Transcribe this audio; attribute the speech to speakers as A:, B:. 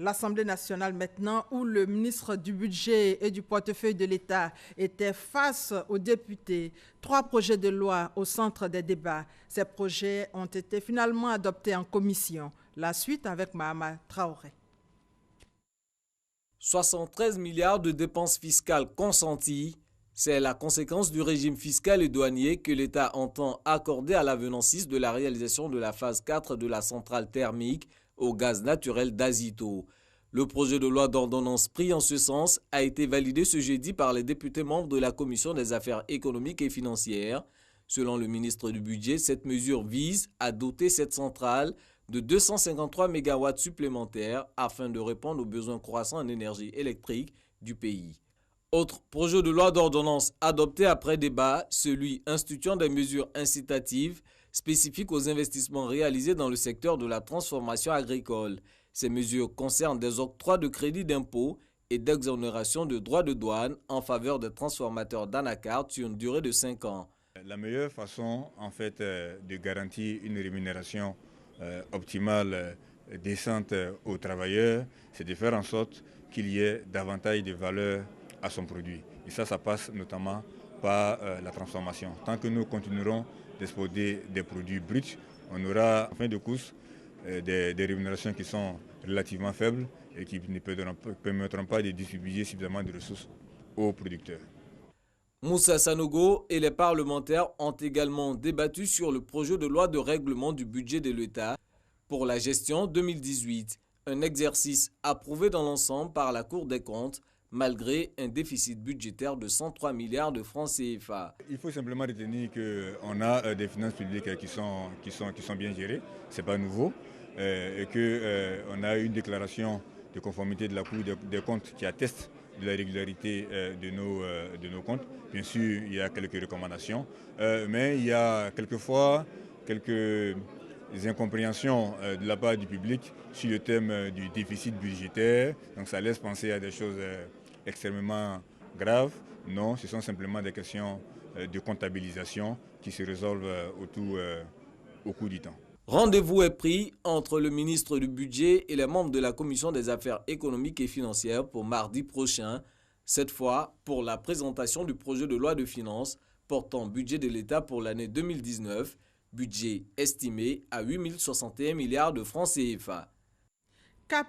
A: l'Assemblée nationale maintenant, où le ministre du Budget et du portefeuille de l'État était face aux députés. 3 projets de loi au centre des débats. Ces projets ont été finalement adoptés en commission. La suite avec Mahama Traoré.
B: 73 milliards de dépenses fiscales consenties. C'est la conséquence du régime fiscal et douanier que l'État entend accorder à l'avenant 6 de la réalisation de la phase 4 de la centrale thermique au gaz naturel d'Azito. Le projet de loi d'ordonnance pris en ce sens a été validé ce jeudi par les députés membres de la Commission des affaires économiques et financières. Selon le ministre du Budget, cette mesure vise à doter cette centrale de 253 MW supplémentaires afin de répondre aux besoins croissants en énergie électrique du pays. Autre projet de loi d'ordonnance adopté après débat, celui instituant des mesures incitatives spécifiques aux investissements réalisés dans le secteur de la transformation agricole. Ces mesures concernent des octrois de crédits d'impôt et d'exonération de droits de douane en faveur des transformateurs d'anacarde sur une durée de 5 ans.
C: La meilleure façon en fait de garantir une rémunération optimale, décente aux travailleurs, c'est de faire en sorte qu'il y ait davantage de valeur à son produit. Et ça passe notamment par la transformation. Tant que nous continuerons d'exposer des produits bruts, on aura en fin de course des rémunérations qui sont relativement faibles et qui ne permettront pas de distribuer suffisamment de ressources aux producteurs.
B: Moussa Sanogo et les parlementaires ont également débattu sur le projet de loi de règlement du budget de l'État pour la gestion 2018, un exercice approuvé dans l'ensemble par la Cour des comptes, malgré un déficit budgétaire de 103 milliards de francs CFA.
C: Il faut simplement retenir qu'on a des finances publiques qui sont bien gérées, ce n'est pas nouveau, et qu'on a une déclaration de conformité de la Cour des comptes qui atteste de la régularité de nos comptes. Bien sûr, il y a quelques recommandations, mais il y a quelquefois quelques incompréhensions de la part du public sur le thème du déficit budgétaire. Donc ça laisse penser à des choses extrêmement graves. Non, ce sont simplement des questions de comptabilisation qui se résolvent au cours du temps.
B: Rendez-vous est pris entre le ministre du Budget et les membres de la Commission des affaires économiques et financières pour mardi prochain, cette fois pour la présentation du projet de loi de finances portant budget de l'État pour l'année 2019, budget estimé à 8 061 milliards de francs CFA.